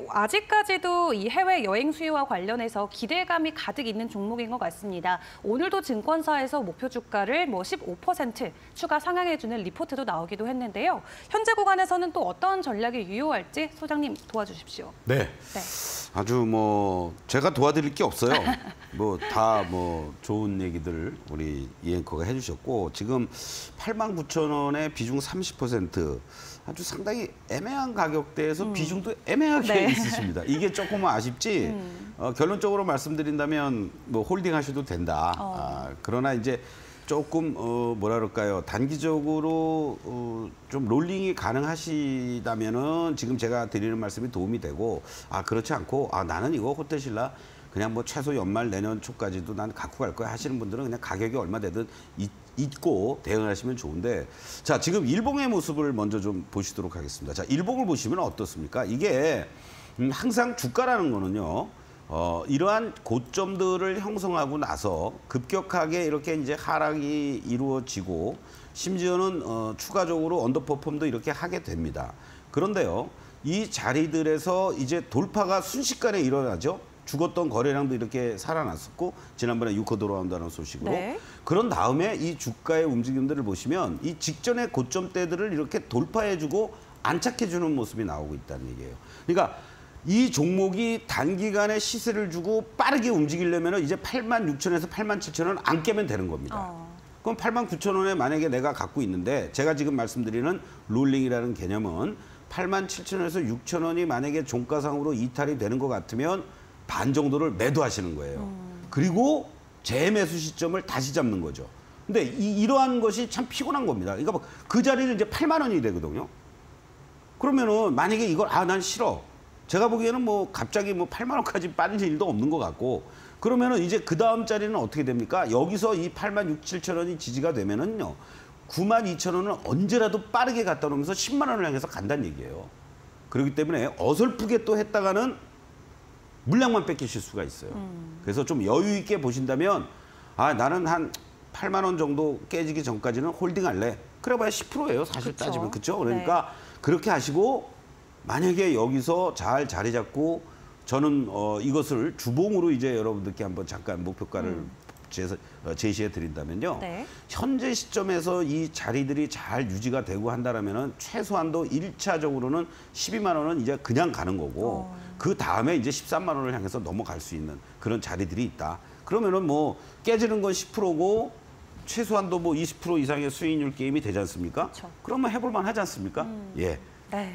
아직까지도 이 해외 여행 수요와 관련해서 기대감이 가득 있는 종목인 것 같습니다. 오늘도 증권사에서 목표 주가를 15% 추가 상향해주는 리포트도 나오기도 했는데요. 현재 구간에서는 또 어떤 전략이 유효할지 소장님 도와주십시오. 네. 아주 제가 도와드릴 게 없어요. 다 좋은 얘기들 우리 이 앵커가 해주셨고 지금 89,000원에 비중 30% 아주 상당히 애매한 가격대에서 비중도 애매하게 있으십니다. 이게 조금 아쉽지. 결론적으로 말씀드린다면 홀딩 하셔도 된다. 그러나 이제 조금 뭐라 그럴까요? 단기적으로 좀 롤링이 가능하시다면은 지금 제가 드리는 말씀이 도움이 되고 그렇지 않고 나는 이거 호텔신라 그냥 최소 연말 내년 초까지도 난 갖고 갈 거야 하시는 분들은 그냥 가격이 얼마 되든 잊고 대응을 하시면 좋은데 자 지금 일봉의 모습을 먼저 좀 보시도록 하겠습니다. 자 일봉을 보시면 어떻습니까? 이게 항상 주가라는 거는요. 이러한 고점들을 형성하고 나서 급격하게 이렇게 이제 하락이 이루어지고 심지어는 추가적으로 언더퍼폼도 이렇게 하게 됩니다. 그런데요, 이 자리들에서 이제 돌파가 순식간에 일어나죠. 죽었던 거래량도 이렇게 살아났었고 지난번에 유커 돌아온다는 소식으로 그런 다음에 이 주가의 움직임들을 보시면 이 직전의 고점대들을 이렇게 돌파해주고 안착해주는 모습이 나오고 있다는 얘기예요. 그러니까 이 종목이 단기간에 시세를 주고 빠르게 움직이려면 이제 86,000원에서 87,000원 안 깨면 되는 겁니다. 그럼 89,000원에 만약에 내가 갖고 있는데 제가 지금 말씀드리는 롤링이라는 개념은 87,000원에서 6,000원이 만약에 종가상으로 이탈이 되는 것 같으면 반 정도를 매도하시는 거예요. 그리고 재매수 시점을 다시 잡는 거죠. 근데 이러한 것이 참 피곤한 겁니다. 그러니까 그 자리는 이제 8만 원이 되거든요. 그러면은 만약에 이걸 난 싫어. 제가 보기에는 갑자기 8만 원까지 빠질 일도 없는 것 같고 그러면은 이제 그 다음 자리는 어떻게 됩니까? 여기서 이 8만 6, 7천 원이 지지가 되면은요. 9만 2천 원은 언제라도 빠르게 갖다 놓으면서 10만 원을 향해서 간다는 얘기예요. 그렇기 때문에 어설프게 또 했다가는 물량만 뺏기실 수가 있어요. 그래서 좀 여유 있게 보신다면 나는 한 8만 원 정도 깨지기 전까지는 홀딩할래. 그래봐야 10%예요. 사실 따지면. 그렇죠? 그러니까 그렇게 하시고 만약에 여기서 잘 자리 잡고 저는 이것을 주봉으로 이제 여러분들께 한번 잠깐 목표가를 제시해 드린다면요. 현재 시점에서 이 자리들이 잘 유지가 되고 한다라면은 최소한도 1차적으로는 12만 원은 이제 그냥 가는 거고 그 다음에 이제 13만 원을 향해서 넘어갈 수 있는 그런 자리들이 있다. 그러면은 깨지는 건 10%고 최소한도 20% 이상의 수익률 게임이 되지 않습니까? 그러면 해볼 만 하지 않습니까? 예.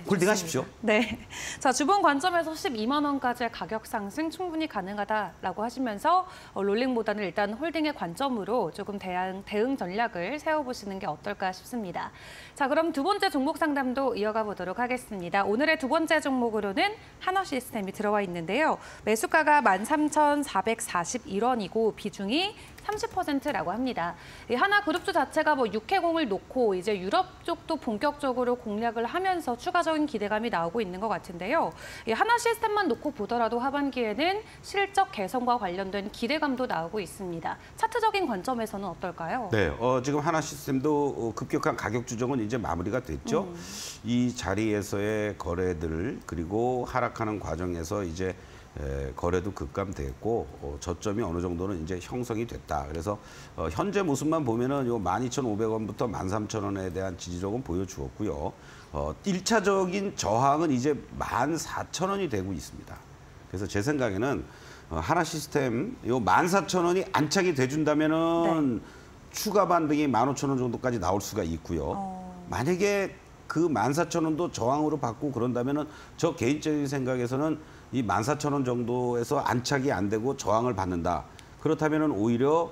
홀딩하십시오. 네. 자, 주봉 관점에서 12만 원까지의 가격 상승 충분히 가능하다라고 하시면서 롤링보다는 일단 홀딩의 관점으로 조금 대응 전략을 세워보시는 게 어떨까 싶습니다. 자, 그럼 두 번째 종목 상담도 이어가 보도록 하겠습니다. 오늘의 두 번째 종목으로는 한화시스템이 들어와 있는데요. 매수가가 13,441원이고 비중이 30%라고 합니다. 이 하나그룹주 자체가 6회공을 놓고 이제 유럽 쪽도 본격적으로 공략을 하면서 추가적인 기대감이 나오고 있는 것 같은데요. 이 하나시스템만 놓고 보더라도 하반기에는 실적 개선과 관련된 기대감도 나오고 있습니다. 차트적인 관점에서는 어떨까요? 네, 지금 하나시스템도 급격한 가격 조정은 이제 마무리가 됐죠. 이 자리에서의 거래들 그리고 하락하는 과정에서 이제 거래도 급감됐고 저점이 어느 정도는 이제 형성이 됐다. 그래서 현재 모습만 보면은 요 12,500원부터 13,000원에 대한 지지력은 보여주었고요. 1차적인 저항은 이제 14,000원이 되고 있습니다. 그래서 제 생각에는 하나시스템 요 14,000원이 안착이 돼준다면은 추가 반등이 15,000원 정도까지 나올 수가 있고요. 만약에 그 14,000원도 저항으로 받고 그런다면은 저 개인적인 생각에서는 이 14,000원 정도에서 안착이 안 되고 저항을 받는다. 그렇다면은 오히려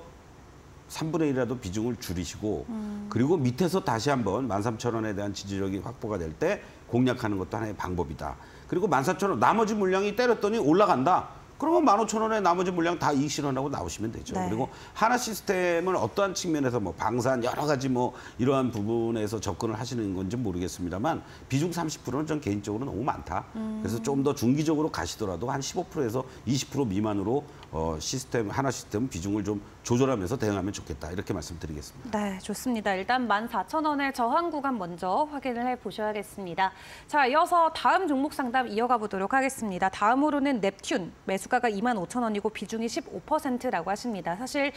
3분의 1이라도 비중을 줄이시고 그리고 밑에서 다시 한번 13,000원에 대한 지지력이 확보가 될 때 공략하는 것도 하나의 방법이다. 그리고 14,000원 나머지 물량이 때렸더니 올라간다. 그러면 15,000원에 나머지 물량 다 이익 실현하고 나오시면 되죠. 네. 그리고 하나 시스템을 어떠한 측면에서 뭐 방산 여러 가지 뭐 이러한 부분에서 접근을 하시는 건지 모르겠습니다만 비중 30%는 전 개인적으로 너무 많다. 그래서 좀 더 중기적으로 가시더라도 한 15%에서 20% 미만으로 하나 시스템 비중을 좀 조절하면서 대응하면 좋겠다. 이렇게 말씀드리겠습니다. 네, 좋습니다. 일단 14,000원의 저항 구간 먼저 확인을 해보셔야겠습니다. 자, 이어서 다음 종목 상담 이어가 보도록 하겠습니다. 다음으로는 넵튠, 매수가가 25,000원이고 비중이 15%라고 하십니다. 사실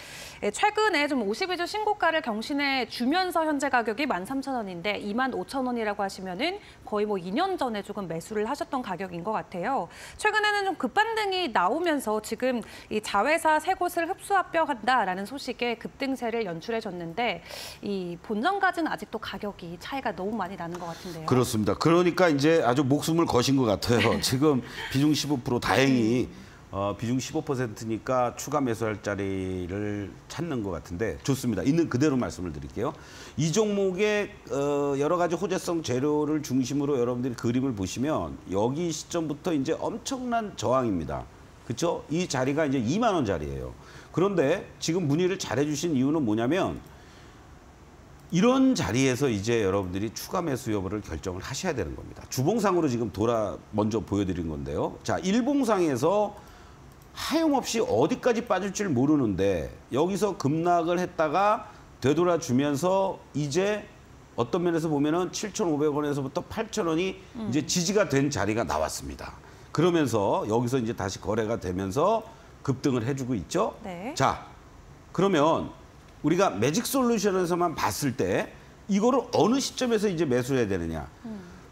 최근에 좀 52주 신고가를 경신해 주면서 현재 가격이 13,000원인데 25,000원이라고 하시면은 거의 뭐 2년 전에 조금 매수를 하셨던 가격인 것 같아요. 최근에는 좀 급반등이 나오면서 지금 이 자회사 세 곳을 흡수합병한다라는 소식에 급등세를 연출해줬는데 이 본전까지는 아직도 가격이 차이가 너무 많이 나는 것 같은데요. 그렇습니다. 그러니까 이제 아주 목숨을 거신 것 같아요. 지금 비중 15% 다행히 비중 15%니까 추가 매수할 자리를 찾는 것 같은데 좋습니다. 있는 그대로 말씀을 드릴게요. 이 종목의 여러 가지 호재성 재료를 중심으로 여러분들이 그림을 보시면 여기 시점부터 이제 엄청난 저항입니다. 그렇죠? 이 자리가 이제 2만 원 자리예요. 그런데 지금 문의를 잘해주신 이유는 뭐냐면 이런 자리에서 이제 여러분들이 추가 매수 여부를 결정을 하셔야 되는 겁니다. 주봉상으로 지금 먼저 보여드린 건데요. 자, 일봉상에서 하염없이 어디까지 빠질 줄 모르는데 여기서 급락을 했다가 되돌아주면서 이제 어떤 면에서 보면은 7,500원에서부터 8,000원이 이제 지지가 된 자리가 나왔습니다. 그러면서 여기서 이제 다시 거래가 되면서 급등을 해주고 있죠. 네. 자, 그러면 우리가 매직 솔루션에서만 봤을 때 이거를 어느 시점에서 이제 매수해야 되느냐.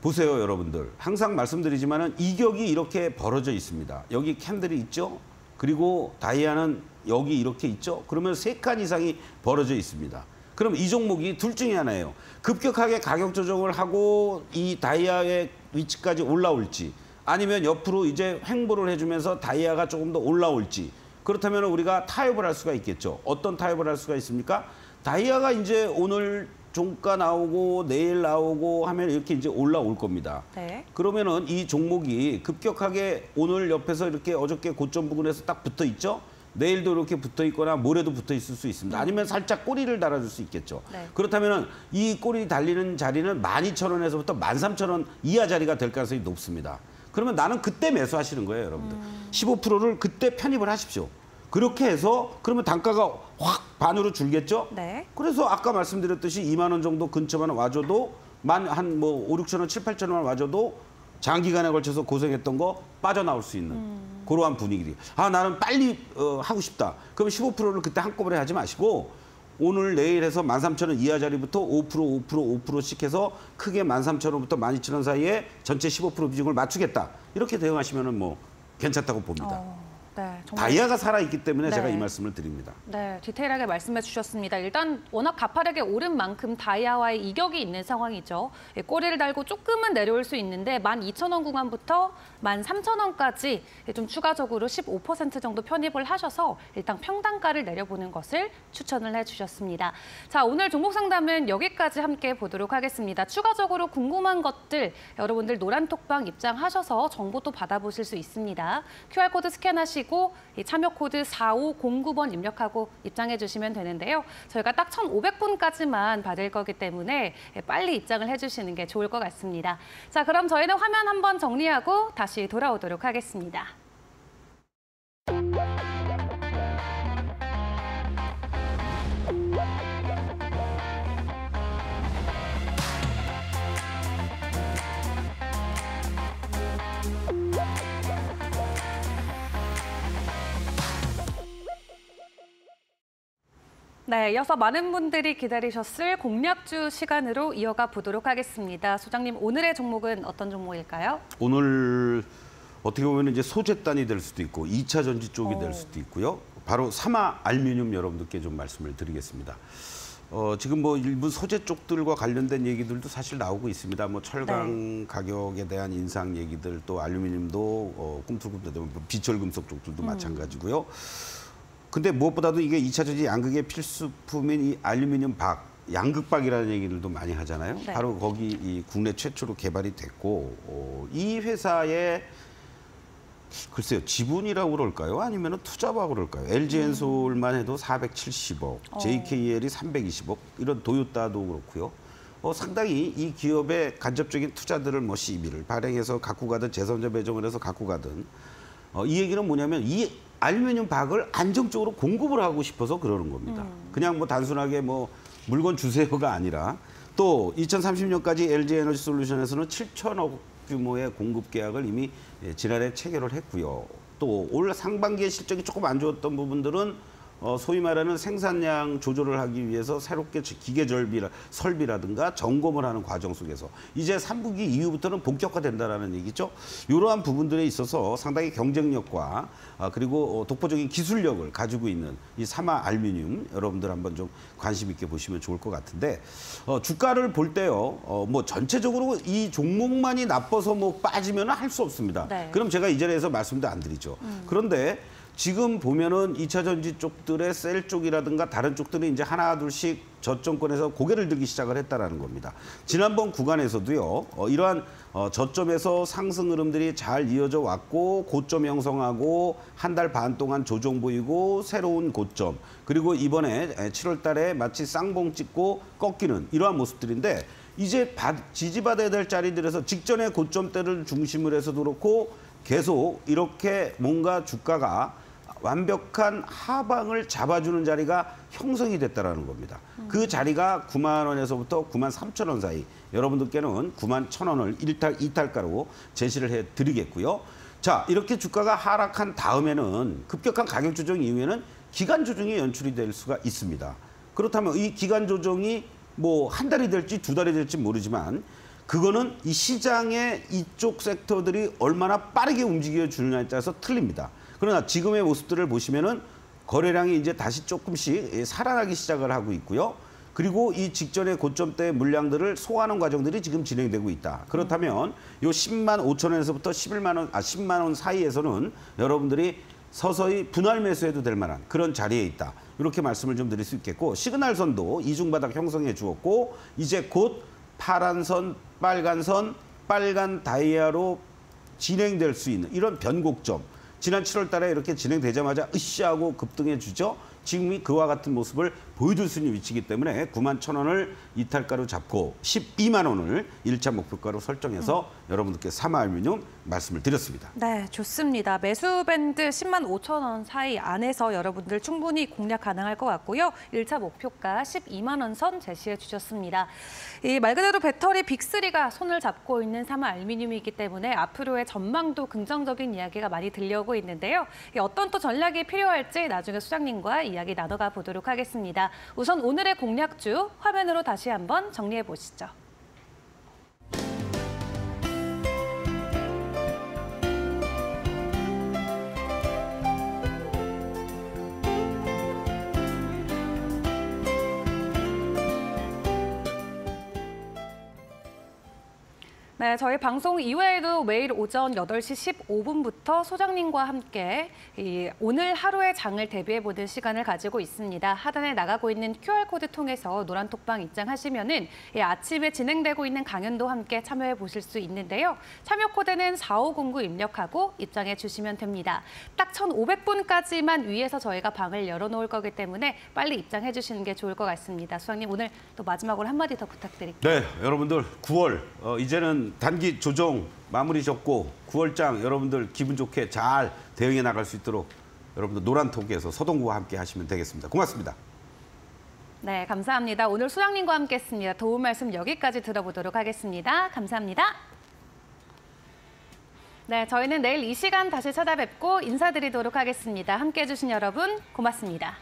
보세요, 여러분들. 항상 말씀드리지만은 이격이 이렇게 벌어져 있습니다. 여기 캔들이 있죠. 그리고 다이아는 여기 이렇게 있죠. 그러면 3칸 이상이 벌어져 있습니다. 그럼 이 종목이 둘 중에 하나예요. 급격하게 가격 조정을 하고 이 다이아의 위치까지 올라올지 아니면 옆으로 이제 횡보를 해주면서 다이아가 조금 더 올라올지 그렇다면 우리가 타협을 할 수가 있겠죠. 어떤 타협을 할 수가 있습니까? 다이아가 이제 오늘 종가 나오고 내일 나오고 하면 이렇게 이제 올라올 겁니다. 네. 그러면은 이 종목이 급격하게 오늘 옆에서 이렇게 어저께 고점 부근에서 딱 붙어 있죠. 내일도 이렇게 붙어 있거나 모레도 붙어 있을 수 있습니다. 아니면 살짝 꼬리를 달아줄 수 있겠죠. 네. 그렇다면은 이 꼬리 달리는 자리는 12,000원에서부터 13,000원 이하 자리가 될 가능성이 높습니다. 그러면 나는 그때 매수하시는 거예요, 여러분들. 15%를 그때 편입을 하십시오. 그렇게 해서 그러면 단가가 확 반으로 줄겠죠? 네. 그래서 아까 말씀드렸듯이 2만 원 정도 근처만 와줘도 한 뭐 5, 6천 원, 7, 8천 원 와줘도 장기간에 걸쳐서 고생했던 거 빠져나올 수 있는 그러한 분위기. 아, 나는 빨리 하고 싶다. 그럼 15%를 그때 한꺼번에 하지 마시고 오늘 내일 해서 13,000원 이하 자리부터 5%씩 해서 크게 13,000원부터 12,000원 사이에 전체 15% 비중을 맞추겠다. 이렇게 대응하시면은 뭐 괜찮다고 봅니다. 네, 정말. 다이아가 살아있기 때문에 네. 제가 이 말씀을 드립니다. 네, 디테일하게 말씀해 주셨습니다. 일단 워낙 가파르게 오른 만큼 다이아와의 이격이 있는 상황이죠. 꼬리를 달고 조금은 내려올 수 있는데 12,000원 구간부터 13,000원까지 좀 추가적으로 15% 정도 편입을 하셔서 일단 평단가를 내려보는 것을 추천을 해주셨습니다. 자, 오늘 종목 상담은 여기까지 함께 보도록 하겠습니다. 추가적으로 궁금한 것들 여러분들 노란톡방 입장하셔서 정보 또 받아보실 수 있습니다. QR코드 스캔하시고 이 참여 코드 4509번 입력하고 입장해 주시면 되는데요. 저희가 딱 1,500분까지만 받을 거기 때문에 빨리 입장을 해주시는 게 좋을 것 같습니다. 자, 그럼 저희는 화면 한번 정리하고 다시 돌아오도록 하겠습니다. 네, 이어서 많은 분들이 기다리셨을 공략주 시간으로 이어가 보도록 하겠습니다. 소장님, 오늘의 종목은 어떤 종목일까요? 오늘 어떻게 보면 이제 소재단이 될 수도 있고 2차 전지 쪽이 될 수도 있고요. 바로 사마 알루미늄 여러분들께 좀 말씀을 드리겠습니다. 지금 뭐 일부 소재 쪽들과 관련된 얘기들도 사실 나오고 있습니다. 뭐 철강 가격에 대한 인상 얘기들 또 알루미늄도 꿈틀꿈틀 비철금속 쪽들도 마찬가지고요. 근데 무엇보다도 이게 2차 전지 양극의 필수품인 이 알루미늄 박, 양극박이라는 얘기들도 많이 하잖아요. 네. 바로 거기 이 국내 최초로 개발이 됐고 이 회사의 글쎄요, 지분이라고 그럴까요? 아니면 투자라고 그럴까요? LG엔솔만 해도 470억, JKL이 320억, 이런 도요타도 그렇고요. 상당히 이 기업의 간접적인 투자들을 뭐 시비를 발행해서 갖고 가든 재선자 배정을 해서 갖고 가든 이 얘기는 뭐냐면 이 알루미늄 박을 안정적으로 공급을 하고 싶어서 그러는 겁니다. 그냥 뭐 단순하게 뭐 물건 주세요가 아니라 또 2030년까지 LG에너지솔루션에서는 7천억 규모의 공급 계약을 이미 지난해 체결을 했고요. 또 올 상반기에 실적이 조금 안 좋았던 부분들은 소위 말하는 생산량 조절을 하기 위해서 새롭게 기계 설비라든가 점검을 하는 과정 속에서 이제 3분기 이후부터는 본격화된다라는 얘기죠. 이러한 부분들에 있어서 상당히 경쟁력과 그리고 독보적인 기술력을 가지고 있는 이 사마 알루미늄 여러분들 한번 좀 관심 있게 보시면 좋을 것 같은데 주가를 볼 때요. 뭐 전체적으로 이 종목만이 나빠서 뭐 빠지면 할 수 없습니다. 네. 그럼 제가 이 자리에서 말씀도 안 드리죠. 그런데 지금 보면은 2차 전지 쪽들의 셀 쪽이라든가 다른 쪽들이 이제 하나 둘씩 저점권에서 고개를 들기 시작을 했다라는 겁니다. 지난번 구간에서도요. 이러한 저점에서 상승 흐름들이 잘 이어져 왔고 고점 형성하고 한 달 반 동안 조정 보이고 새로운 고점 그리고 이번에 7월 달에 마치 쌍봉 찍고 꺾이는 이러한 모습들인데 이제 지지받아야 될 자리들에서 직전의 고점대를 중심으로 해서도 그렇고 계속 이렇게 뭔가 주가가 완벽한 하방을 잡아주는 자리가 형성이 됐다라는 겁니다. 그 자리가 9만 원에서부터 9만 3천 원 사이. 여러분들께는 9만 1천 원을 이탈가로 제시를 해드리겠고요. 자, 이렇게 주가가 하락한 다음에는 급격한 가격 조정 이후에는 기간 조정이 연출이 될 수가 있습니다. 그렇다면 이 기간 조정이 뭐 한 달이 될지 두 달이 될지 모르지만 그거는 이 시장의 이쪽 섹터들이 얼마나 빠르게 움직여 주느냐에 따라서 틀립니다. 그러나 지금의 모습들을 보시면은 거래량이 이제 다시 조금씩 살아나기 시작을 하고 있고요. 그리고 이 직전의 고점대의 물량들을 소화하는 과정들이 지금 진행되고 있다. 그렇다면 요 10만 5천 원에서부터 10만 원 사이에서는 여러분들이 서서히 분할 매수해도 될 만한 그런 자리에 있다. 이렇게 말씀을 좀 드릴 수 있겠고 시그널선도 이중바닥 형성해 주었고 이제 곧 파란 선, 빨간 선, 빨간 다이아로 진행될 수 있는 이런 변곡점. 지난 7월 달에 이렇게 진행되자마자 으쌰하고 급등해 주죠. 지금이 그와 같은 모습을 보여줄 수 있는 위치이기 때문에 9만 1천 원을 이탈가로 잡고 12만 원을 1차 목표가로 설정해서 여러분들께 사마알루미늄 말씀을 드렸습니다. 네, 좋습니다. 매수 밴드 10만 5천 원 사이 안에서 여러분들 충분히 공략 가능할 것 같고요. 1차 목표가 12만 원 선 제시해 주셨습니다. 이 말 그대로 배터리 빅3가 손을 잡고 있는 사마알루미늄이기 때문에 앞으로의 전망도 긍정적인 이야기가 많이 들려오고 있는데요. 어떤 또 전략이 필요할지 나중에 소장님과 이야기 나눠가 보도록 하겠습니다. 우선 오늘의 공략주 화면으로 다시 한번 정리해 보시죠. 네, 저희 방송 이외에도 매일 오전 8시 15분부터 소장님과 함께 오늘 하루의 장을 대비해보는 시간을 가지고 있습니다. 하단에 나가고 있는 QR코드 통해서 노란톡방 입장하시면은 아침에 진행되고 있는 강연도 함께 참여해 보실 수 있는데요. 참여 코드는 4509 입력하고 입장해 주시면 됩니다. 딱 1,500분까지만 위에서 저희가 방을 열어놓을 거기 때문에 빨리 입장해 주시는 게 좋을 것 같습니다. 소장님, 오늘 또 마지막으로 한마디 더 부탁드릴게요. 네, 여러분들 9월 이제는 단기 조정 마무리 졌고 9월장 여러분들 기분 좋게 잘 대응해 나갈 수 있도록 여러분들 노란톡에서 서동구와 함께 하시면 되겠습니다. 고맙습니다. 네, 감사합니다. 오늘 소장님과 함께 했습니다. 도움 말씀 여기까지 들어보도록 하겠습니다. 감사합니다. 네, 저희는 내일 이 시간 다시 찾아뵙고 인사드리도록 하겠습니다. 함께해 주신 여러분 고맙습니다.